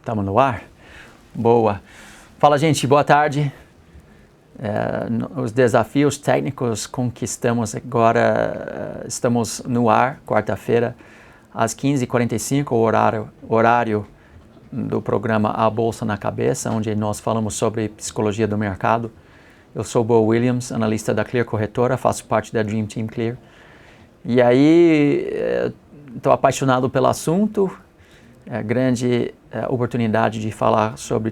Estamos no ar? Boa. Fala, gente, boa tarde. Os desafios técnicos conquistamos agora, estamos no ar, quarta-feira, às 15h45, o horário do programa A Bolsa na Cabeça, onde nós falamos sobre psicologia do mercado. Eu sou Bo Williams, analista da Clear Corretora, faço parte da Dream Team Clear. E aí, estou apaixonado pelo assunto, grande oportunidade de falar sobre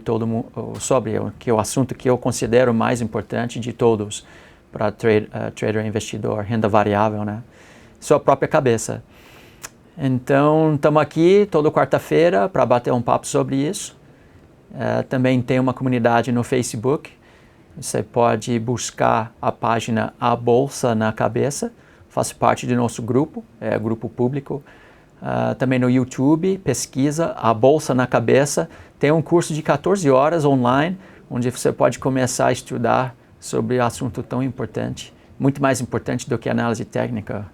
o assunto que eu considero mais importante de todos para trader investidor, renda variável, né? Sua própria cabeça. Então, estamos aqui toda quarta-feira para bater um papo sobre isso. Também tem uma comunidade no Facebook. Você pode buscar a página A Bolsa na Cabeça. Faço parte do nosso grupo, grupo público. Também no YouTube, pesquisa A Bolsa na Cabeça. Tem um curso de 14 horas online, onde você pode começar a estudar sobre um assunto tão importante, muito mais importante do que análise técnica,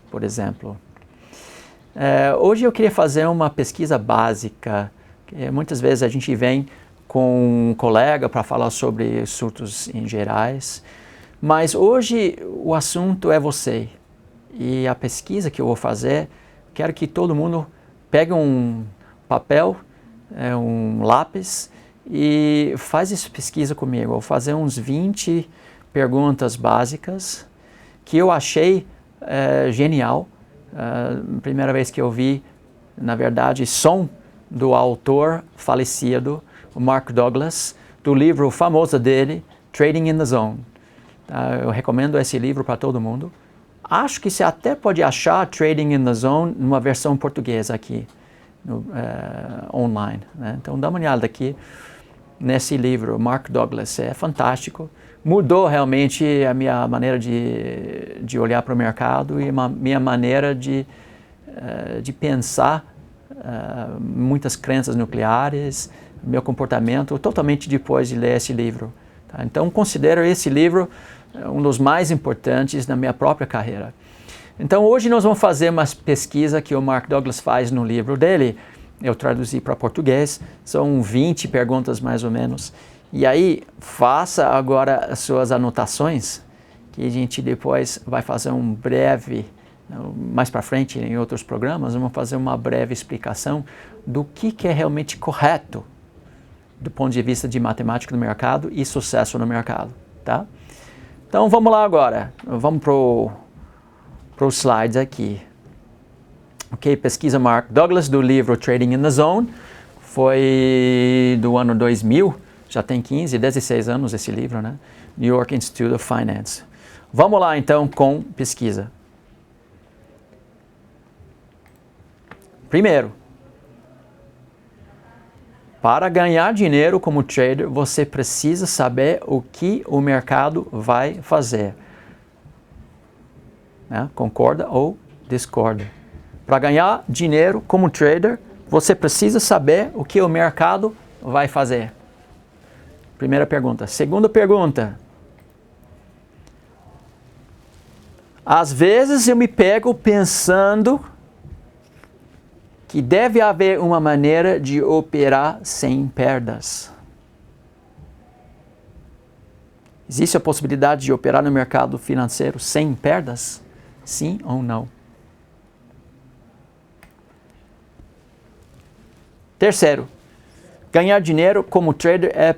por exemplo. Hoje eu queria fazer uma pesquisa básica. Muitas vezes a gente vem com um colega para falar sobre assuntos em gerais, mas hoje o assunto é você. E a pesquisa que eu vou fazer, quero que todo mundo pegue um papel, um lápis e faz essa pesquisa comigo. Eu vou fazer uns 20 perguntas básicas que eu achei genial. Primeira vez que eu vi, na verdade, som do autor falecido, o Mark Douglas, do livro famoso dele, Trading in the Zone. Eu recomendo esse livro para todo mundo. Acho que você até pode achar Trading in the Zone numa versão portuguesa aqui, online, né? Então dá uma olhada aqui nesse livro, Mark Douglas, é fantástico. Mudou realmente a minha maneira de olhar para o mercado e minha maneira de pensar muitas crenças nucleares, meu comportamento, totalmente depois de ler esse livro. Tá? Então considero esse livro um dos mais importantes na minha própria carreira. Então hoje nós vamos fazer uma pesquisa que o Mark Douglas faz no livro dele. Eu traduzi para português, são 20 perguntas mais ou menos. E aí, faça agora as suas anotações, que a gente depois vai fazer um breve, mais para frente em outros programas, vamos fazer uma breve explicação do que é realmente correto do ponto de vista de matemática do mercado e sucesso no mercado, tá? Então vamos lá agora, vamos para os slides aqui. Ok, pesquisa Mark Douglas do livro Trading in the Zone, foi do ano 2000, já tem 16 anos esse livro, né? New York Institute of Finance. Vamos lá então com pesquisa. Primeiro, para ganhar dinheiro como trader, você precisa saber o que o mercado vai fazer. Né? Concorda ou discorda? Para ganhar dinheiro como trader, você precisa saber o que o mercado vai fazer. Primeira pergunta. Segunda pergunta. Às vezes eu me pego pensando que deve haver uma maneira de operar sem perdas. Existe a possibilidade de operar no mercado financeiro sem perdas? Sim ou não? Terceiro, ganhar dinheiro como trader é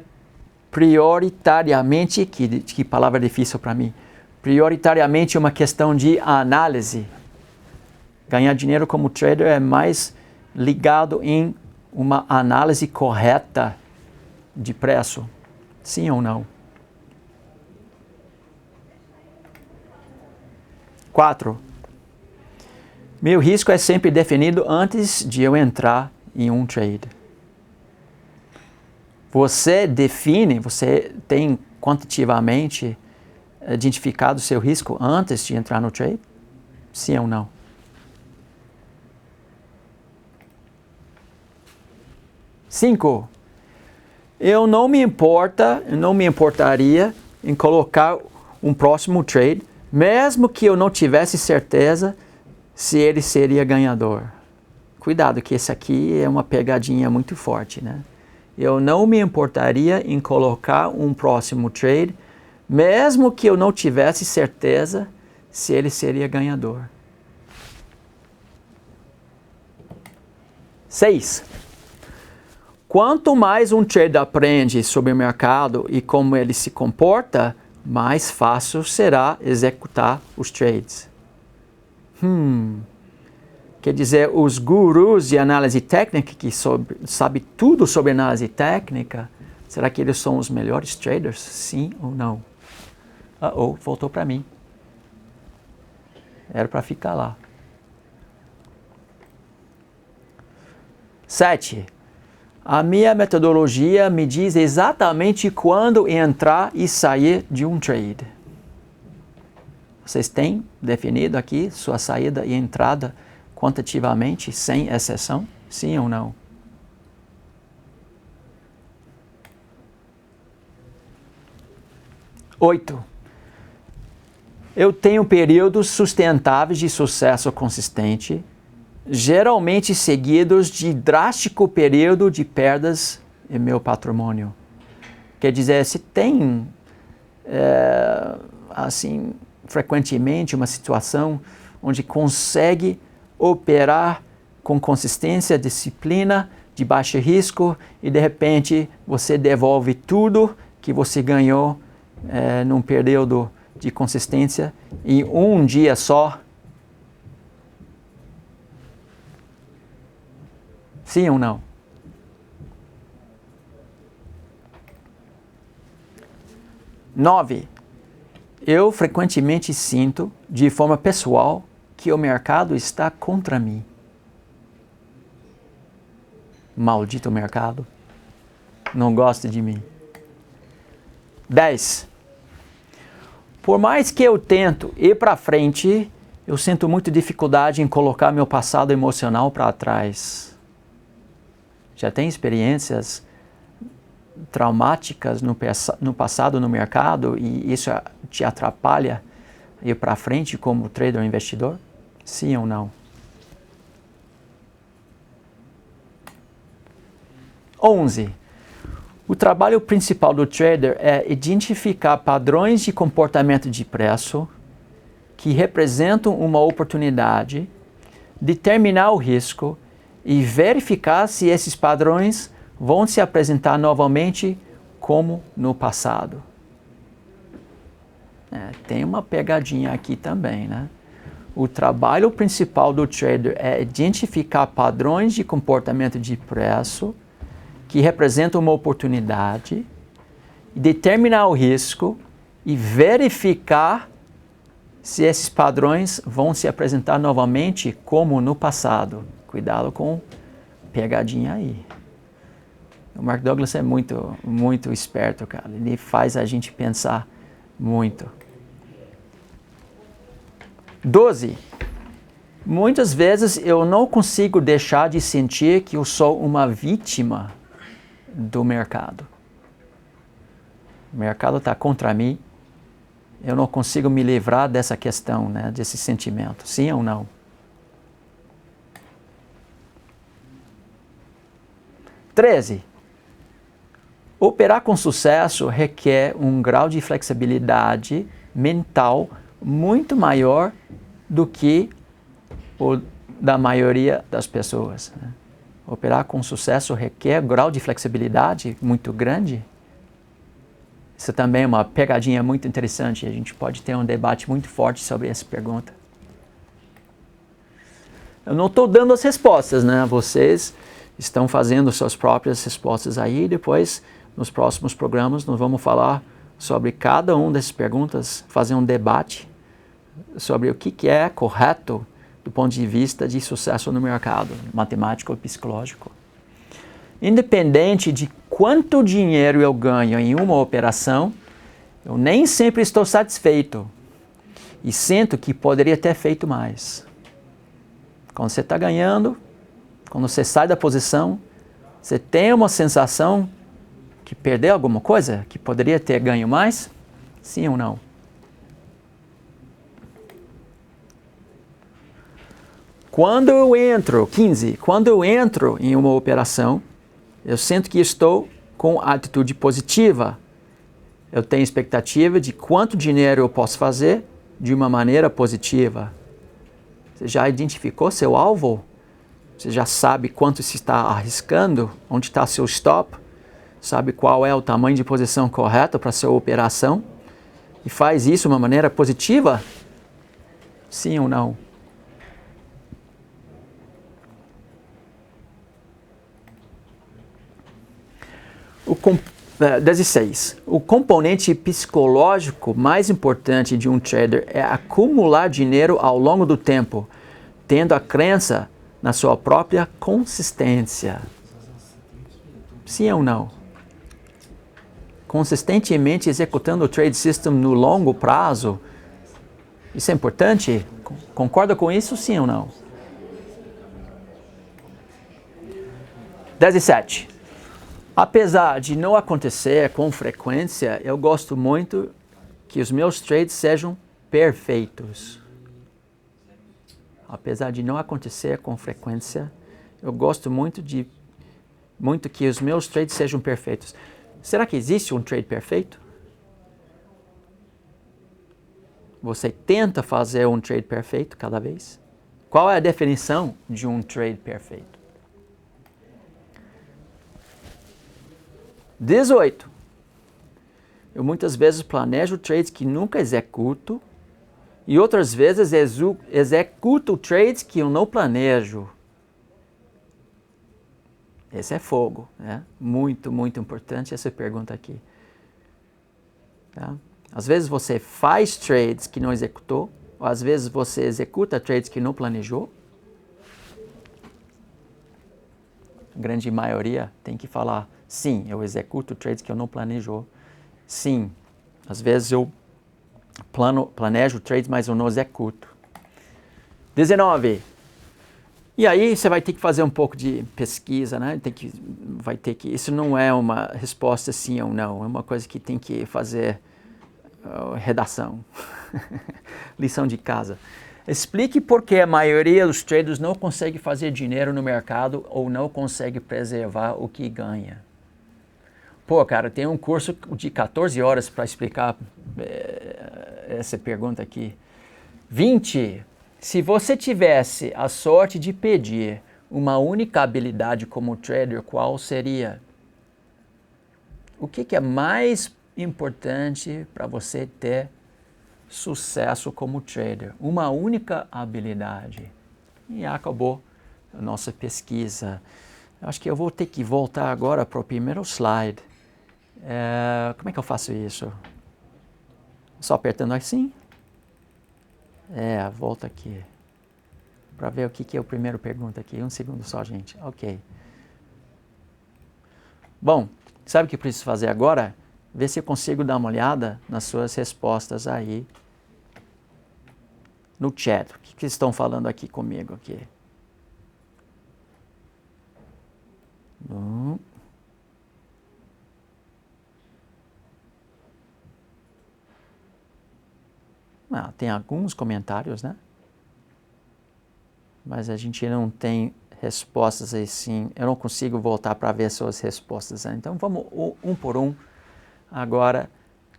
prioritariamente, que palavra difícil para mim, prioritariamente uma questão de análise. Ganhar dinheiro como trader é mais ligado em uma análise correta de preço. Sim ou não? 4. Meu risco é sempre definido antes de eu entrar em um trade. Você define, você tem quantitativamente identificado o seu risco antes de entrar no trade? Sim ou não? 5. Eu não me importaria em colocar um próximo trade, mesmo que eu não tivesse certeza se ele seria ganhador. Cuidado, que esse aqui é uma pegadinha muito forte, né? eu não me importaria em colocar um próximo trade, mesmo que eu não tivesse certeza se ele seria ganhador. 6. Quanto mais um trader aprende sobre o mercado e como ele se comporta, mais fácil será executar os trades. Quer dizer, os gurus de análise técnica que sabem tudo sobre análise técnica, será que eles são os melhores traders? Sim ou não? Voltou para mim. Era para ficar lá. 7. A minha metodologia me diz exatamente quando entrar e sair de um trade. Vocês têm definido aqui sua saída e entrada quantitativamente, sem exceção? Sim ou não? 8. Eu tenho períodos sustentáveis de sucesso consistente, geralmente seguidos de drástico período de perdas em meu patrimônio. Quer dizer, se tem, frequentemente uma situação onde consegue operar com consistência, disciplina, de baixo risco e de repente você devolve tudo que você ganhou num período de consistência em um dia só. Sim ou não? 9. Eu frequentemente sinto, de forma pessoal, que o mercado está contra mim. Maldito mercado. Não gosta de mim. 10. Por mais que eu tento ir para frente, eu sinto muita dificuldade em colocar meu passado emocional para trás. Já tem experiências traumáticas no passado no mercado e isso te atrapalha ir para frente como trader ou investidor? Sim ou não? 11. O trabalho principal do trader é identificar padrões de comportamento de preço que representam uma oportunidade, determinar o risco e verificar se esses padrões vão se apresentar novamente como no passado. Tem uma pegadinha aqui também, né? O trabalho principal do trader é identificar padrões de comportamento de preço que representam uma oportunidade, determinar o risco e verificar se esses padrões vão se apresentar novamente como no passado. Cuidado com pegadinha aí. O Mark Douglas é muito, muito esperto, cara. Ele faz a gente pensar muito. 12. Muitas vezes eu não consigo deixar de sentir que eu sou uma vítima do mercado. O mercado está contra mim. Eu não consigo me livrar dessa questão, né, desse sentimento. Sim ou não? 13. Operar com sucesso requer um grau de flexibilidade mental muito maior do que o da maioria das pessoas. Operar com sucesso requer um grau de flexibilidade muito grande. Isso também é uma pegadinha muito interessante. A gente pode ter um debate muito forte sobre essa pergunta. Eu não estou dando as respostas, né? Vocês estão fazendo suas próprias respostas aí. Depois, nos próximos programas, nós vamos falar sobre cada uma dessas perguntas, fazer um debate sobre o que é correto do ponto de vista de sucesso no mercado, matemático e psicológico. Independente de quanto dinheiro eu ganho em uma operação, eu nem sempre estou satisfeito e sinto que poderia ter feito mais. Quando você está ganhando, quando você sai da posição, você tem uma sensação que perdeu alguma coisa, que poderia ter ganho mais? Sim ou não? Quando eu entro, 15, quando eu entro em uma operação, Eu sinto que estou com atitude positiva. Eu tenho expectativa de quanto dinheiro eu posso fazer de uma maneira positiva. Você já identificou seu alvo? Você já sabe quanto se está arriscando? Onde está seu stop? Sabe qual é o tamanho de posição correto para sua operação? E faz isso de uma maneira positiva? Sim ou não? O 16. O componente psicológico mais importante de um trader é acumular dinheiro ao longo do tempo, tendo a crença na sua própria consistência. Sim ou não? Consistentemente executando o trade system no longo prazo. Isso é importante? Concorda com isso, sim ou não? 17. Apesar de não acontecer com frequência, eu gosto muito que os meus trades sejam perfeitos. Apesar de não acontecer com frequência, eu gosto muito que os meus trades sejam perfeitos. Será que existe um trade perfeito? Você tenta fazer um trade perfeito cada vez? Qual é a definição de um trade perfeito? 18. Eu muitas vezes planejo trades que nunca executo e outras vezes executo trades que eu não planejo. Esse é fogo, né? Muito, muito importante essa pergunta aqui. Tá? Às vezes você faz trades que não executou, ou às vezes você executa trades que não planejou. A grande maioria tem que falar, sim, eu executo trades que eu não planejo. Sim, às vezes eu planejo trades, mas eu não executo. 19. E aí você vai ter que fazer um pouco de pesquisa, né? Isso não é uma resposta sim ou não, é uma coisa que tem que fazer redação, lição de casa. Explique por que a maioria dos traders não consegue fazer dinheiro no mercado ou não consegue preservar o que ganha. Pô, cara, tem um curso de 14 horas para explicar essa pergunta aqui. 20. Se você tivesse a sorte de pedir uma única habilidade como trader, qual seria? O que é mais importante para você ter sucesso como trader? Uma única habilidade. E acabou a nossa pesquisa. Acho que eu vou ter que voltar agora para o primeiro slide. Como é que eu faço isso? Só apertando assim? Volta aqui. Para ver o que é a primeira pergunta aqui. Um segundo só, gente. Ok. Bom, sabe o que eu preciso fazer agora? Ver se eu consigo dar uma olhada nas suas respostas aí no chat. O que estão falando aqui comigo aqui? Tem alguns comentários, né? Mas a gente não tem respostas assim. Eu não consigo voltar para ver suas respostas. Né? Então vamos um por um agora,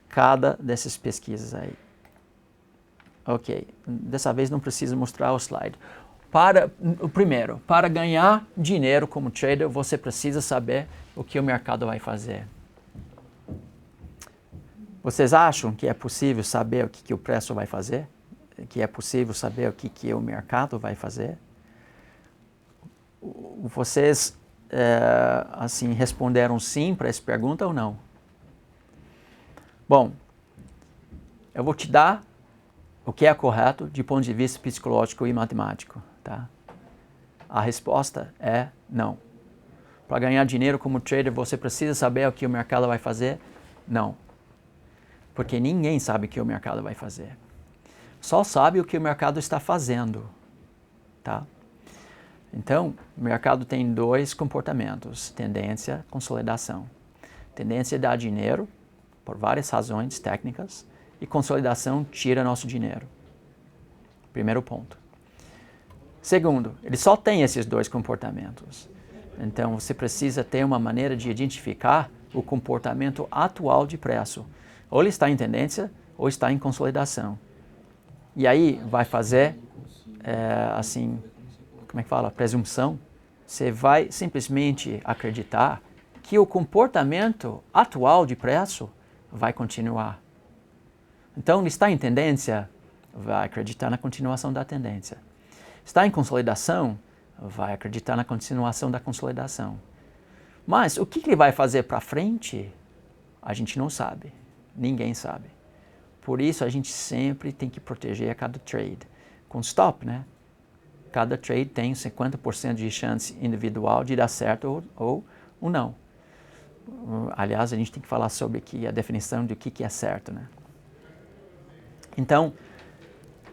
cada dessas pesquisas aí. Ok, dessa vez não preciso mostrar o slide. Primeiro, para ganhar dinheiro como trader, você precisa saber o que o mercado vai fazer. Vocês acham que é possível saber o que o preço vai fazer? Que é possível saber o que o mercado vai fazer? Vocês assim responderam sim para essa pergunta ou não? Bom, eu vou te dar o que é correto de ponto de vista psicológico e matemático, tá? A resposta é não. Para ganhar dinheiro como trader, você precisa saber o que o mercado vai fazer? Não. Porque ninguém sabe o que o mercado vai fazer. Só sabe o que o mercado está fazendo, tá? Então, o mercado tem dois comportamentos, tendência, consolidação. Tendência dá dinheiro, por várias razões técnicas, e consolidação tira nosso dinheiro. Primeiro ponto. Segundo, ele só tem esses dois comportamentos. Então, você precisa ter uma maneira de identificar o comportamento atual de preço. Ou ele está em tendência, ou está em consolidação. E aí, vai fazer, assim, como é que fala? Presunção. Você vai simplesmente acreditar que o comportamento atual de preço vai continuar. Então, ele está em tendência, vai acreditar na continuação da tendência. Está em consolidação, vai acreditar na continuação da consolidação. Mas o que ele vai fazer para frente, a gente não sabe. Ninguém sabe. Por isso, a gente sempre tem que proteger a cada trade. Com stop, né? Cada trade tem 50% de chance individual de dar certo ou não. Aliás, a gente tem que falar sobre aqui a definição do que é certo, né? Então,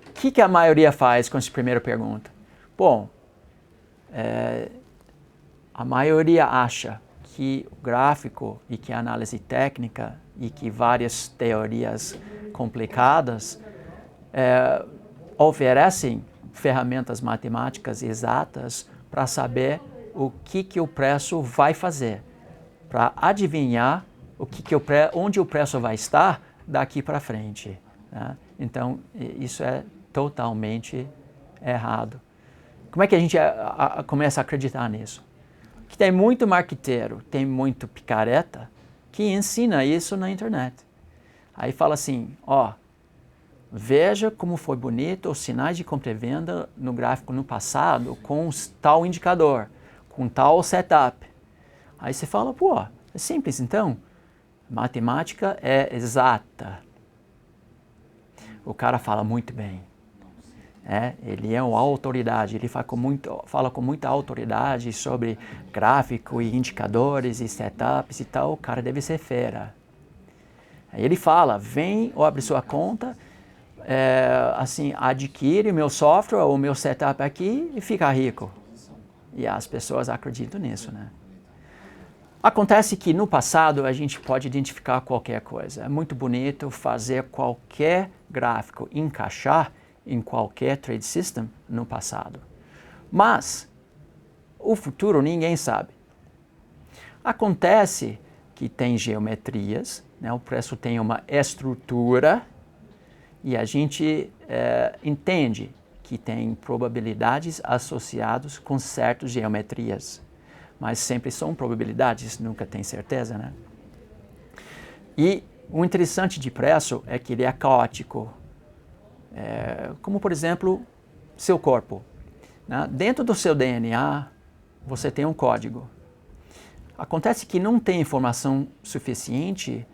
o que a maioria faz com essa primeira pergunta? Bom, a maioria acha que o gráfico e que a análise técnica e que várias teorias complicadas oferecem ferramentas matemáticas exatas para saber o que o preço vai fazer, para adivinhar onde o preço vai estar daqui para frente, né? Então, isso é totalmente errado. Como é que a gente começa a acreditar nisso? Que tem muito marqueteiro, tem muito picareta que ensina isso na internet. Aí fala assim, veja como foi bonito os sinais de compra e venda no gráfico no passado com tal indicador, com tal setup. Aí você fala, é simples então. Matemática é exata. O cara fala muito bem. Ele é uma autoridade, ele fala com muita autoridade sobre gráfico e indicadores e setups e tal. O cara deve ser fera. Aí ele fala, vem ou abre sua conta, adquire o meu software ou o meu setup aqui e fica rico. E as pessoas acreditam nisso, né? Acontece que no passado a gente pode identificar qualquer coisa. É muito bonito fazer qualquer gráfico encaixar em qualquer trade system no passado. Mas o futuro ninguém sabe. Acontece que tem geometrias, né? O preço tem uma estrutura e a gente entende que tem probabilidades associadas com certas geometrias. Mas sempre são probabilidades, nunca tem certeza, né? E o interessante de preço é que ele é caótico. Como, por exemplo, seu corpo. Né? Dentro do seu DNA, você tem um código. Acontece que não tem informação suficiente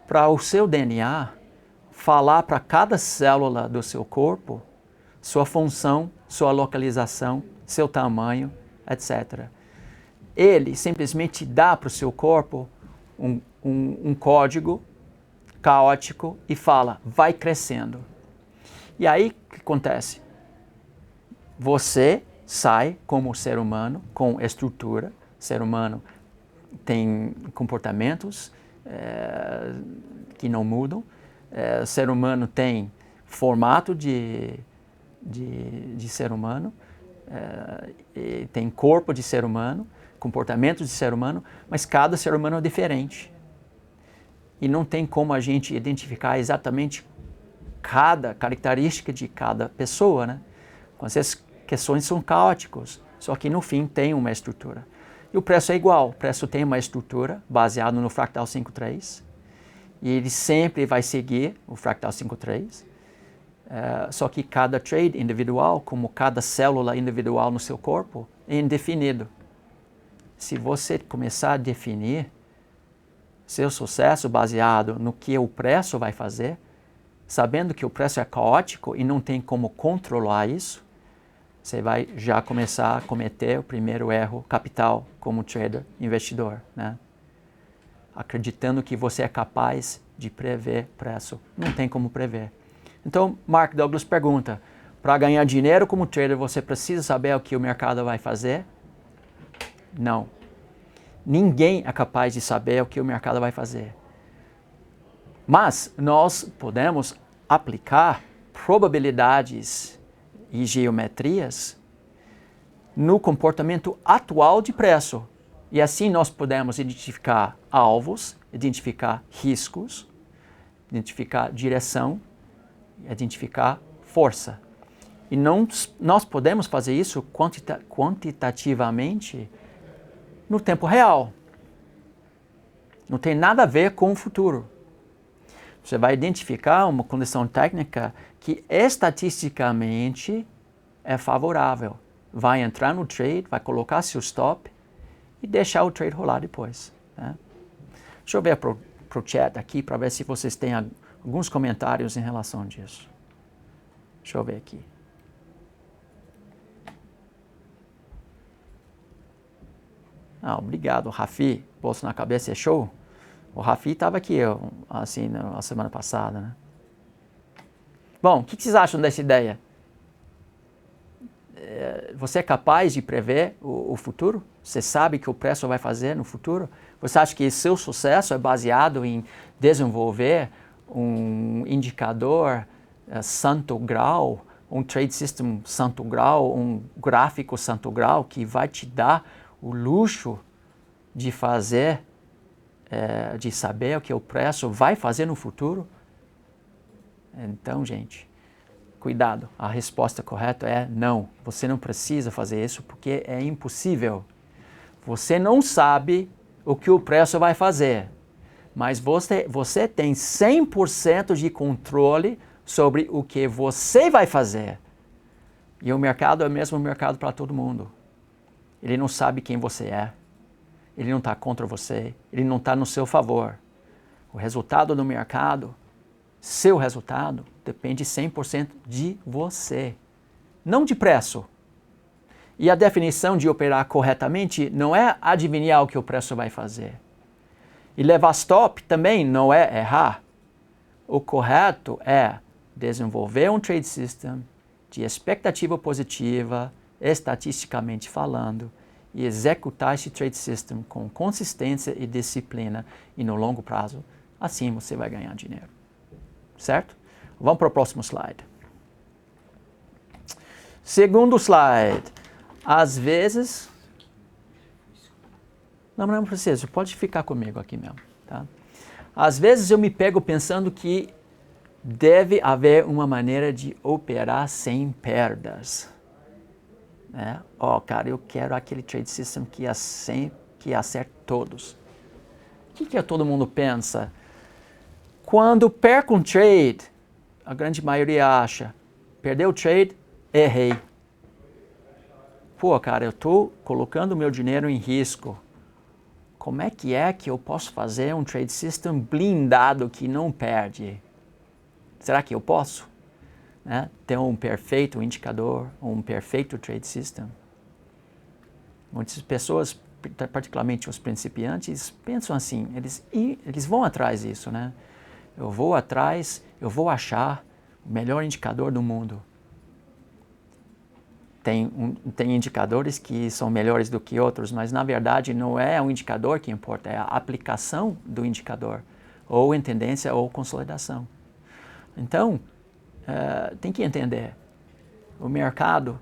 para o seu DNA falar para cada célula do seu corpo sua função, sua localização, seu tamanho, etc. Ele simplesmente dá para o seu corpo um código caótico e fala, vai crescendo. E aí, o que acontece? Você sai como ser humano, com estrutura. Ser humano tem comportamentos que não mudam. Ser humano tem formato de ser humano, tem corpo de ser humano, comportamento de ser humano, mas cada ser humano é diferente. E não tem como a gente identificar exatamente cada característica de cada pessoa, né? Essas questões são caóticas, só que no fim tem uma estrutura. E o preço é igual, o preço tem uma estrutura baseada no fractal 5.3 e ele sempre vai seguir o fractal 5.3, só que cada trade individual, como cada célula individual no seu corpo, é indefinido. Se você começar a definir seu sucesso baseado no que o preço vai fazer, sabendo que o preço é caótico e não tem como controlar isso, você vai já começar a cometer o primeiro erro capital como trader, investidor, né? Acreditando que você é capaz de prever preço. Não tem como prever. Então, Mark Douglas pergunta, para ganhar dinheiro como trader, você precisa saber o que o mercado vai fazer? Não. Ninguém é capaz de saber o que o mercado vai fazer. Mas nós podemos aplicar probabilidades e geometrias no comportamento atual de preço. E assim nós podemos identificar alvos, identificar riscos, identificar direção, identificar força. E nós podemos fazer isso quantitativamente no tempo real. Não tem nada a ver com o futuro. Você vai identificar uma condição técnica que estatisticamente é favorável. Vai entrar no trade, vai colocar seu stop e deixar o trade rolar depois. Né? Deixa eu ver pro chat aqui para ver se vocês têm alguns comentários em relação disso. Deixa eu ver aqui. Obrigado, Rafi. Bolso na cabeça é show. O Rafi estava aqui, assim, na semana passada, né? Bom, o que vocês acham dessa ideia? Você é capaz de prever o futuro? Você sabe o que o preço vai fazer no futuro? Você acha que seu sucesso é baseado em desenvolver um indicador santo grau, um trade system santo grau, um gráfico santo grau que vai te dar o luxo de fazer, de saber o que o preço vai fazer no futuro? Então, gente, cuidado. A resposta correta é não. Você não precisa fazer isso porque é impossível. Você não sabe o que o preço vai fazer, mas você tem 100% de controle sobre o que você vai fazer. E o mercado é o mesmo mercado para todo mundo. Ele não sabe quem você é. Ele não está contra você. Ele não está no seu favor. O resultado do mercado, seu resultado, depende 100% de você, não de preço. E a definição de operar corretamente não é adivinhar o que o preço vai fazer. E levar stop também não é errar. O correto é desenvolver um trade system de expectativa positiva, estatisticamente falando, e executar esse trade system com consistência e disciplina e no longo prazo. Assim você vai ganhar dinheiro. Certo? Vamos para o próximo slide. Segundo slide. Às vezes... Não precisa, pode ficar comigo aqui mesmo. Tá? Às vezes eu me pego pensando que deve haver uma maneira de operar sem perdas. Né? Cara, eu quero aquele trade system que acerte todos. O que todo mundo pensa? Quando perco um trade, a grande maioria acha, perdeu o trade, errei. Cara, eu estou colocando o meu dinheiro em risco. Como é que eu posso fazer um trade system blindado que não perde? Será que eu posso? Né? Ter um perfeito indicador, um perfeito trade system? Muitas pessoas, particularmente os principiantes, pensam assim, eles vão atrás disso, né? Eu vou atrás, eu vou achar o melhor indicador do mundo. Tem indicadores que são melhores do que outros, mas na verdade não é o indicador que importa, é a aplicação do indicador, ou em tendência ou consolidação. Então, tem que entender, o mercado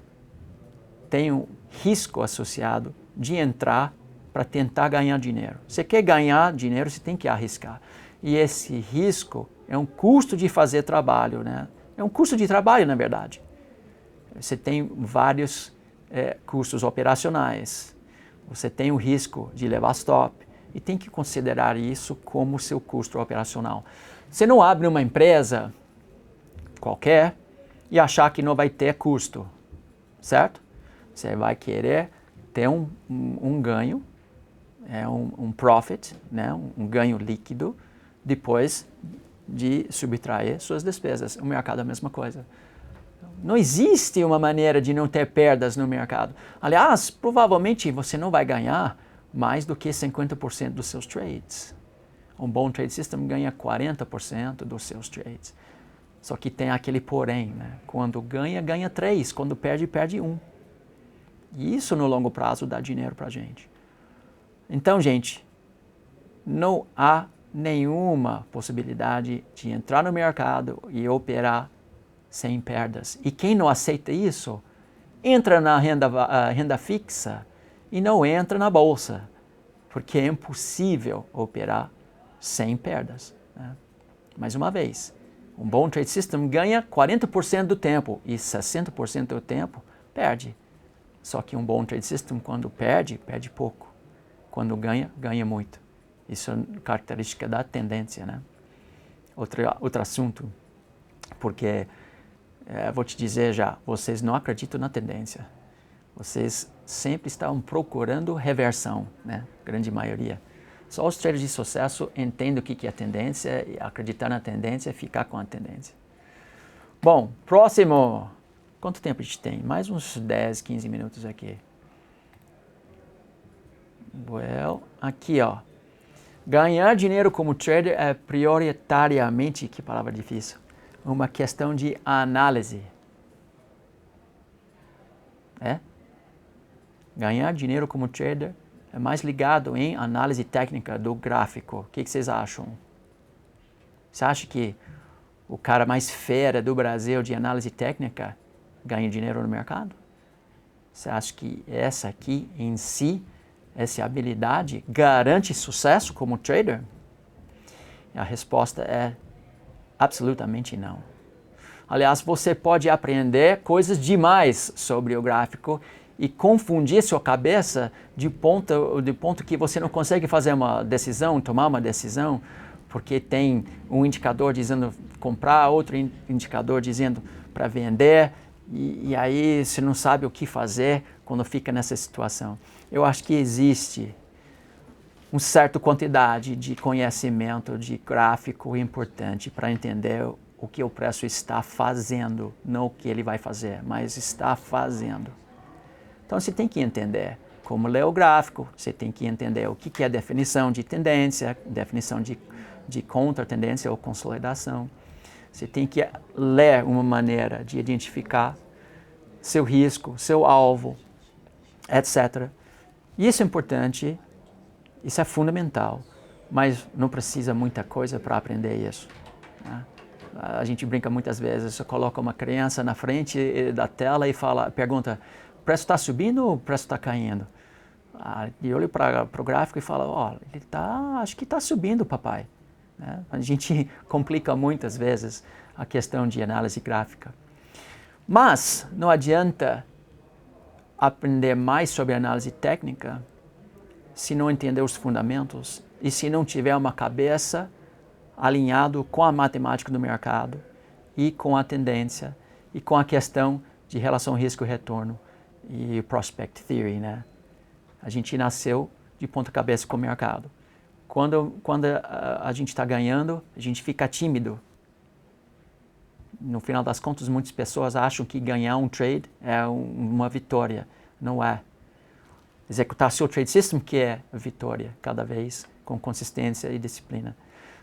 tem um risco associado de entrar para tentar ganhar dinheiro. Você quer ganhar dinheiro, você tem que arriscar. E esse risco é um custo de fazer trabalho, né? É um custo de trabalho, na verdade. Você tem vários custos operacionais. Você tem o risco de levar stop e tem que considerar isso como seu custo operacional. Você não abre uma empresa qualquer e achar que não vai ter custo, certo? Você vai querer ter um ganho, um profit, né? Um ganho líquido, depois de subtrair suas despesas. O mercado é a mesma coisa. Não existe uma maneira de não ter perdas no mercado. Aliás, provavelmente você não vai ganhar mais do que 50% dos seus trades. Um bom trade system ganha 40% dos seus trades. Só que tem aquele porém, né? Quando ganha, ganha 3. Quando perde, perde 1. E isso no longo prazo dá dinheiro para a gente. Então, gente, não há nenhuma possibilidade de entrar no mercado e operar sem perdas. E quem não aceita isso, entra na renda fixa e não entra na bolsa, porque é impossível operar sem perdas, né? Mais uma vez, um bom trade system ganha 40% do tempo e 60% do tempo perde. Só que um bom trade system, quando perde, perde pouco. Quando ganha, ganha muito. Isso é característica da tendência, né? Outro assunto, porque vou te dizer já, vocês não acreditam na tendência. Vocês sempre estão procurando reversão, né? Grande maioria. Só os traders de sucesso entendem o que é tendência, e acreditar na tendência é ficar com a tendência. Bom, próximo. Quanto tempo a gente tem? Mais uns 10, 15 minutos aqui. Well, aqui, ó. Ganhar dinheiro como trader é prioritariamente, que palavra difícil, uma questão de análise. Ganhar dinheiro como trader é mais ligado em análise técnica do gráfico. O que vocês acham? Você acha que o cara mais fera do Brasil de análise técnica ganha dinheiro no mercado? Você acha que essa aqui em si, essa habilidade, garante sucesso como trader? E a resposta é absolutamente não. Aliás, você pode aprender coisas demais sobre o gráfico e confundir sua cabeça de ponto que você não consegue fazer uma decisão, tomar uma decisão, porque tem um indicador dizendo comprar, outro indicador dizendo para vender, e aí você não sabe o que fazer quando fica nessa situação. Eu acho que existe uma certa quantidade de conhecimento de gráfico importante para entender o que o preço está fazendo, não o que ele vai fazer, mas está fazendo. Então você tem que entender como ler o gráfico, você tem que entender o que é a definição de tendência, definição de contra-tendência ou consolidação. Você tem que ler uma maneira de identificar seu risco, seu alvo, etc. E isso é importante, isso é fundamental, mas não precisa muita coisa para aprender isso, né? A gente brinca muitas vezes, você coloca uma criança na frente da tela e pergunta, o preço está subindo ou o preço está caindo? E olho para o gráfico e falo, acho que está subindo, papai. Né? A gente complica muitas vezes a questão de análise gráfica. Mas não adianta aprender mais sobre análise técnica se não entender os fundamentos e se não tiver uma cabeça alinhado com a matemática do mercado e com a tendência e com a questão de relação risco-retorno e prospect theory, né? A gente nasceu de ponta cabeça com o mercado. Quando a gente está ganhando, a gente fica tímido. No final das contas, muitas pessoas acham que ganhar um trade é uma vitória. Não é. Executar seu trade system que é a vitória, cada vez com consistência e disciplina.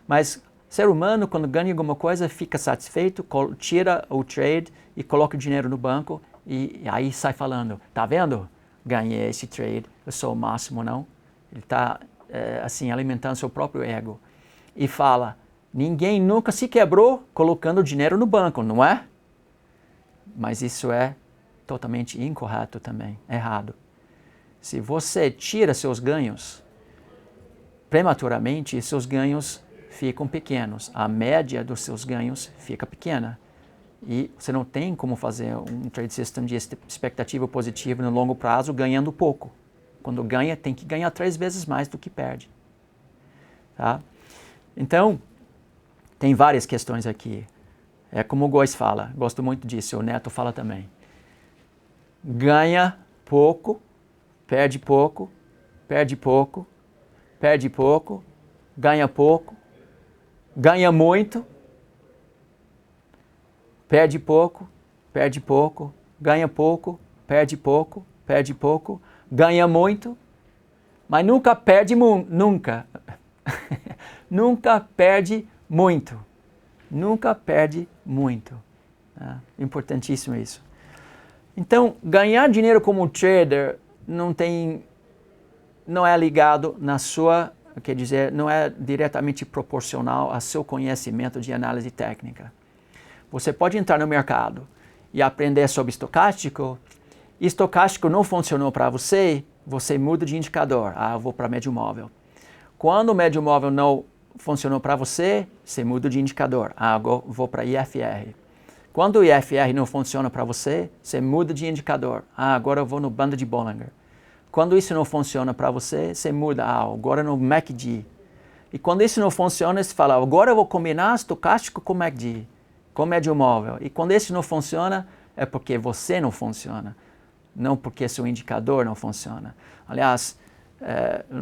Mas ser humano, quando ganha alguma coisa, fica satisfeito, tira o trade e coloca o dinheiro no banco e aí sai falando, tá vendo? Ganhei esse trade, eu sou o máximo, não? Ele está assim, alimentando seu próprio ego. E fala, ninguém nunca se quebrou colocando o dinheiro no banco, não é? Mas isso é totalmente incorreto também, errado. Se você tira seus ganhos prematuramente, seus ganhos ficam pequenos. A média dos seus ganhos fica pequena. E você não tem como fazer um trade system de expectativa positiva no longo prazo ganhando pouco. Quando ganha, tem que ganhar 3 vezes mais do que perde. Tá? Então, tem várias questões aqui. É como o Góes fala, gosto muito disso, o Neto fala também. Ganha pouco, perde pouco, perde pouco, perde pouco, ganha pouco, ganha muito, perde pouco, perde pouco, ganha pouco, perde pouco, perde pouco, ganha muito, mas nunca perde nunca. Nunca perde muito. Nunca perde muito. Importantíssimo isso. Então, ganhar dinheiro como trader não é ligado na sua, quer dizer, não é diretamente proporcional ao seu conhecimento de análise técnica. Você pode entrar no mercado e aprender sobre estocástico Estocástico não funcionou para você, você muda de indicador. Eu vou para médio móvel. Quando o médio móvel não funcionou para você, você muda de indicador. Agora vou para IFR. Quando o IFR não funciona para você, você muda de indicador. Agora eu vou no banda de Bollinger. Quando isso não funciona para você, você muda. Agora no MACD. E quando isso não funciona, você fala, agora eu vou combinar estocástico com MACD, com médio móvel. E quando isso não funciona, é porque você não funciona, não porque seu indicador não funciona. Aliás,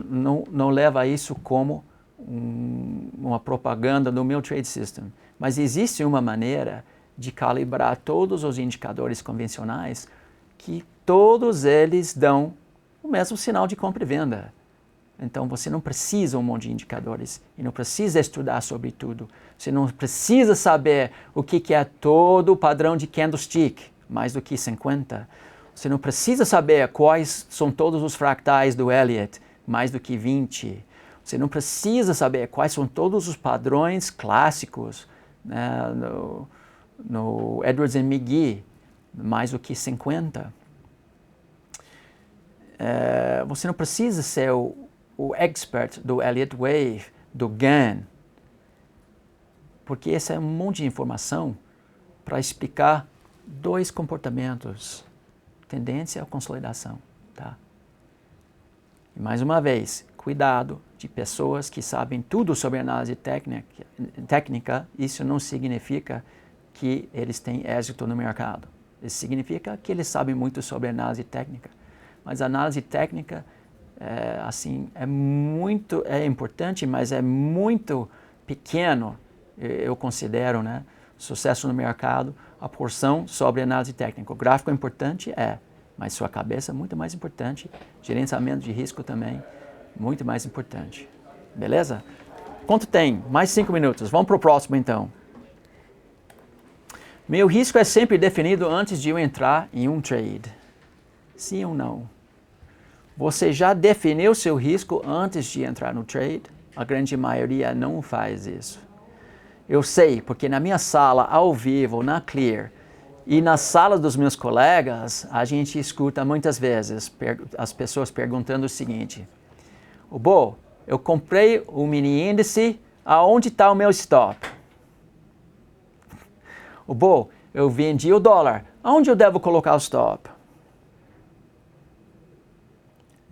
não leva isso como uma propaganda do meu trade system. Mas existe uma maneira de calibrar todos os indicadores convencionais que todos eles dão o mesmo sinal de compra e venda. Então você não precisa um monte de indicadores e não precisa estudar sobre tudo. Você não precisa saber o que é todo o padrão de candlestick, mais do que 50. Você não precisa saber quais são todos os fractais do Elliott, mais do que 20. Você não precisa saber quais são todos os padrões clássicos, né, no Edwards and McGee, mais do que 50. Você não precisa ser o expert do Elliott Wave, do Gann, porque esse é um monte de informação para explicar dois comportamentos, tendência ou consolidação. Tá? E mais uma vez, cuidado de pessoas que sabem tudo sobre análise técnica, isso não significa que eles têm êxito no mercado. Isso significa que eles sabem muito sobre análise técnica. Mas a análise técnica é importante, mas é muito pequeno, eu considero, né, sucesso no mercado, a porção sobre análise técnica. O gráfico é importante, mas sua cabeça é muito mais importante, gerenciamento de risco também, muito mais importante. Beleza? Quanto tem? Mais 5 minutos. Vamos para o próximo, então. Meu risco é sempre definido antes de eu entrar em um trade. Sim ou não? Você já definiu seu risco antes de entrar no trade? A grande maioria não faz isso. Eu sei, porque na minha sala, ao vivo, na Clear, e na sala dos meus colegas, a gente escuta muitas vezes as pessoas perguntando o seguinte: Bo, eu comprei o mini índice, aonde está o meu stop? Bo, eu vendi o dólar, aonde eu devo colocar o stop?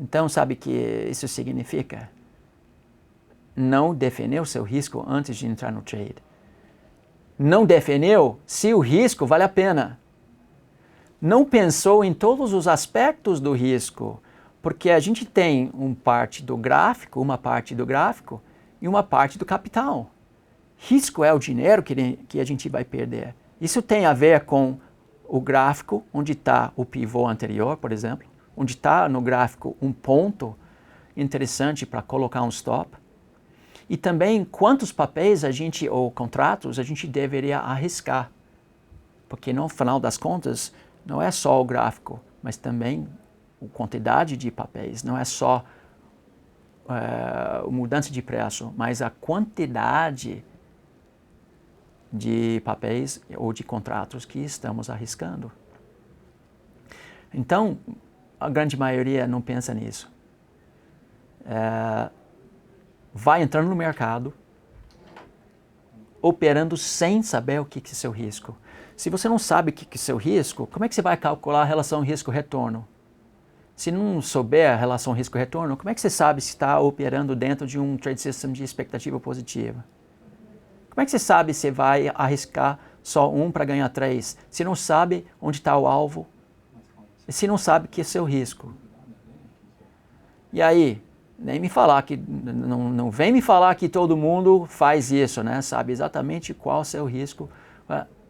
Então, sabe o que isso significa? Não definiu seu risco antes de entrar no trade. Não definiu se o risco vale a pena. Não pensou em todos os aspectos do risco, porque a gente tem uma parte do gráfico e uma parte do capital. Risco é o dinheiro que a gente vai perder. Isso tem a ver com o gráfico, onde está o pivô anterior, por exemplo, onde está no gráfico um ponto interessante para colocar um stop. E também quantos papéis ou contratos a gente deveria arriscar. Porque no final das contas, não é só o gráfico, mas também a quantidade de papéis. Não é só a mudança de preço, mas a quantidade de papéis ou de contratos que estamos arriscando. Então, a grande maioria não pensa nisso. Vai entrando no mercado, operando sem saber o que é seu risco. Se você não sabe o que é seu risco, como é que você vai calcular a relação risco-retorno? Se não souber a relação risco-retorno, como é que você sabe se está operando dentro de um trade system de expectativa positiva? Como é que você sabe se vai arriscar só um para ganhar 3? Se não sabe onde está o alvo, se não sabe o que é seu risco. E aí, nem me falar que, não vem me falar que todo mundo faz isso, né? Sabe exatamente qual é o seu risco.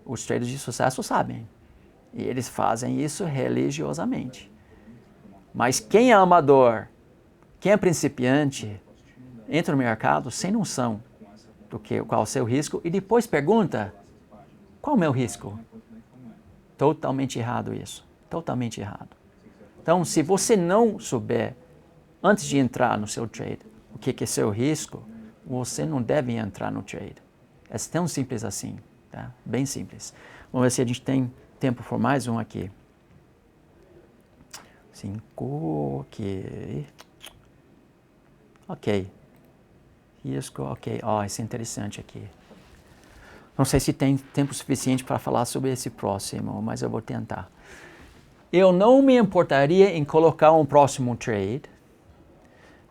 Os traders de sucesso sabem. E eles fazem isso religiosamente. Mas quem é amador, quem é principiante, entra no mercado sem noção qual é o seu risco e depois pergunta, qual é o meu risco? Totalmente errado isso. Totalmente errado. Então, se você não souber, antes de entrar no seu trade, o que é seu risco, você não deve entrar no trade. É tão simples assim, tá? Bem simples. Vamos ver se a gente tem tempo por mais um aqui. 5, ok. Ok. Risco, ok. Isso é interessante aqui. Não sei se tem tempo suficiente para falar sobre esse próximo, mas eu vou tentar. Eu não me importaria em colocar um próximo trade,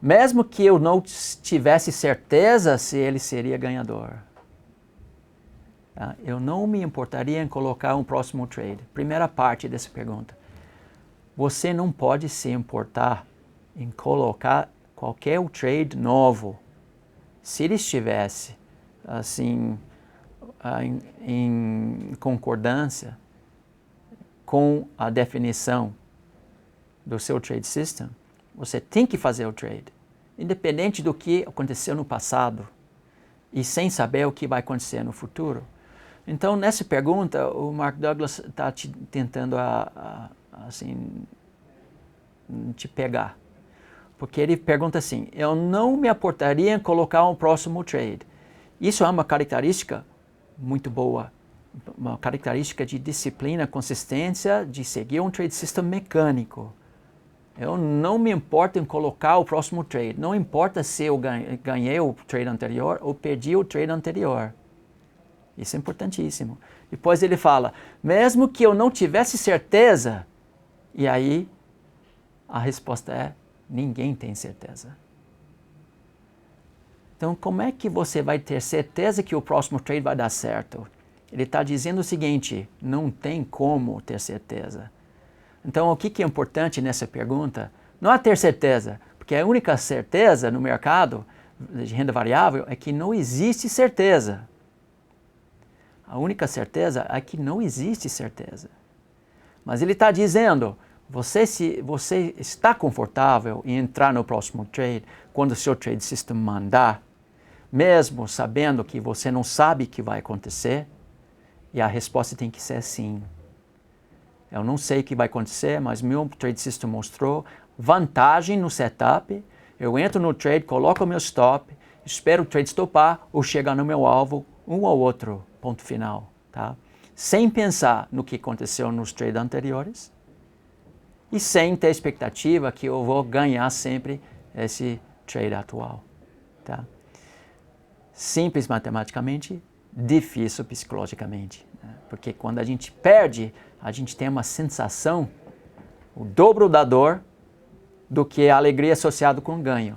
mesmo que eu não tivesse certeza se ele seria ganhador. Tá? Eu não me importaria em colocar um próximo trade. Primeira parte dessa pergunta. Você não pode se importar em colocar qualquer trade novo. Se ele estivesse assim em concordância com a definição do seu trade system, você tem que fazer o trade, independente do que aconteceu no passado e sem saber o que vai acontecer no futuro. Então, nessa pergunta, o Mark Douglas está tentando assim, te pegar. Porque ele pergunta assim, eu não me importaria em colocar um próximo trade. Isso é uma característica muito boa, uma característica de disciplina, consistência, de seguir um trade system mecânico. Eu não me importo em colocar o próximo trade. Não importa se eu ganhei o trade anterior ou perdi o trade anterior. Isso é importantíssimo. Depois ele fala, mesmo que eu não tivesse certeza, e aí a resposta é, ninguém tem certeza. Então, como é que você vai ter certeza que o próximo trade vai dar certo? Ele está dizendo o seguinte, não tem como ter certeza. Então, o que é importante nessa pergunta? Não é ter certeza, porque a única certeza no mercado de renda variável é que não existe certeza. A única certeza é que não existe certeza. Mas ele está dizendo, você está confortável em entrar no próximo trade quando o seu trade system mandar, mesmo sabendo que você não sabe o que vai acontecer? E a resposta tem que ser sim. Eu não sei o que vai acontecer, mas meu trade system mostrou vantagem no setup. Eu entro no trade, coloco o meu stop, espero o trade stopar ou chegar no meu alvo, um ou outro, ponto final. Tá? Sem pensar no que aconteceu nos trades anteriores e sem ter expectativa que eu vou ganhar sempre esse trade atual. Tá? Simples matematicamente, difícil psicologicamente. Né? Porque quando a gente perde, a gente tem uma sensação, o dobro da dor, do que a alegria associada com o ganho.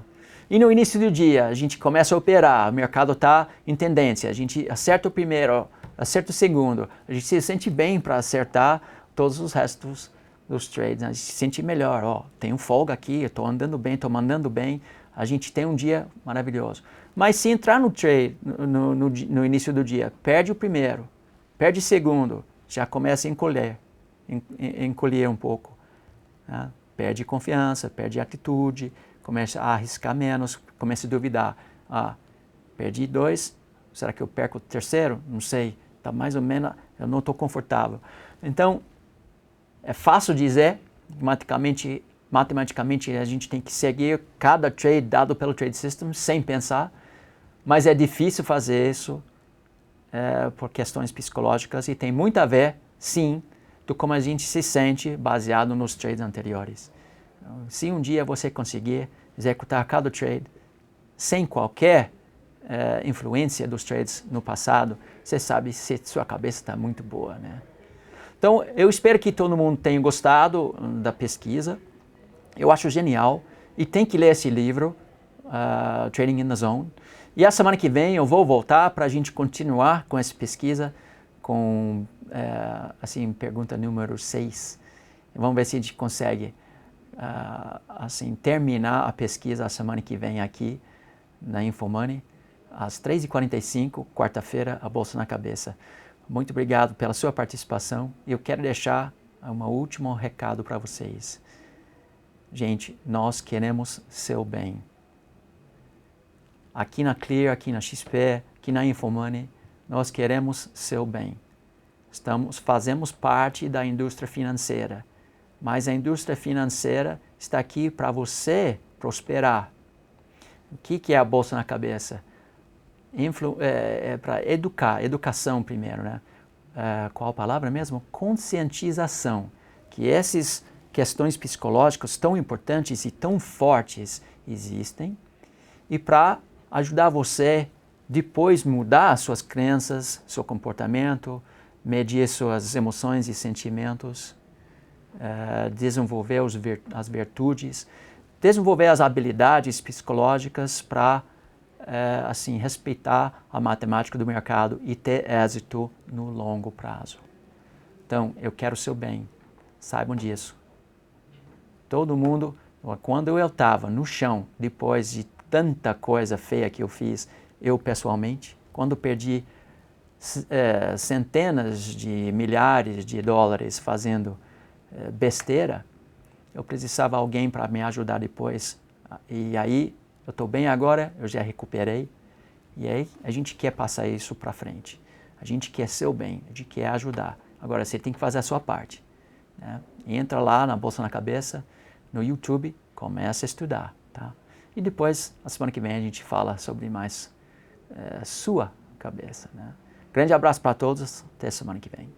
E no início do dia, a gente começa a operar, o mercado está em tendência, a gente acerta o primeiro, acerta o segundo, a gente se sente bem para acertar todos os restos dos trades, né? A gente se sente melhor, tenho folga aqui, estou andando bem, estou mandando bem, a gente tem um dia maravilhoso. Mas se entrar no trade no início do dia, perde o primeiro, perde o segundo, já começa a encolher um pouco. Né? Perde confiança, perde atitude, começa a arriscar menos, começa a duvidar. Perdi 2, será que eu perco o terceiro? Não sei, está mais ou menos, eu não estou confortável. Então, é fácil dizer, matematicamente a gente tem que seguir cada trade dado pelo trade system sem pensar, mas é difícil fazer isso por questões psicológicas e tem muito a ver, sim, do como a gente se sente baseado nos trades anteriores. Então, se um dia você conseguir executar cada trade sem qualquer influência dos trades no passado, você sabe se sua cabeça está muito boa, né? Então, eu espero que todo mundo tenha gostado da pesquisa. Eu acho genial e tem que ler esse livro, Trading in the Zone. E a semana que vem eu vou voltar para a gente continuar com essa pesquisa, com assim, pergunta número 6. Vamos ver se a gente consegue assim, terminar a pesquisa a semana que vem aqui na InfoMoney, às 3h45, quarta-feira, a Bolsa na Cabeça. Muito obrigado pela sua participação. Eu quero deixar um último recado para vocês. Gente, nós queremos seu bem. Aqui na Clear, aqui na XP, aqui na InfoMoney, nós queremos seu bem. Fazemos parte da indústria financeira, mas a indústria financeira está aqui para você prosperar. O que é a Bolsa na Cabeça? Para educação primeiro, né? Qual a palavra mesmo? Conscientização. Que esses questões psicológicas tão importantes e tão fortes existem, e para ajudar você depois mudar suas crenças, seu comportamento, medir suas emoções e sentimentos, desenvolver as virtudes, desenvolver as habilidades psicológicas para assim, respeitar a matemática do mercado e ter êxito no longo prazo. Então, eu quero o seu bem, saibam disso. Todo mundo, quando eu estava no chão, depois de tanta coisa feia que eu fiz, eu pessoalmente, quando perdi centenas de milhares de dólares fazendo besteira, eu precisava de alguém para me ajudar depois. E aí, eu estou bem agora, eu já recuperei. E aí, a gente quer passar isso para frente. A gente quer seu bem, a gente quer ajudar. Agora, você tem que fazer a sua parte, né? Entra lá na Bolsa na Cabeça, no YouTube, começa a estudar, tá? E depois, na semana que vem, a gente fala sobre mais sua cabeça, né? Grande abraço para todos, até semana que vem.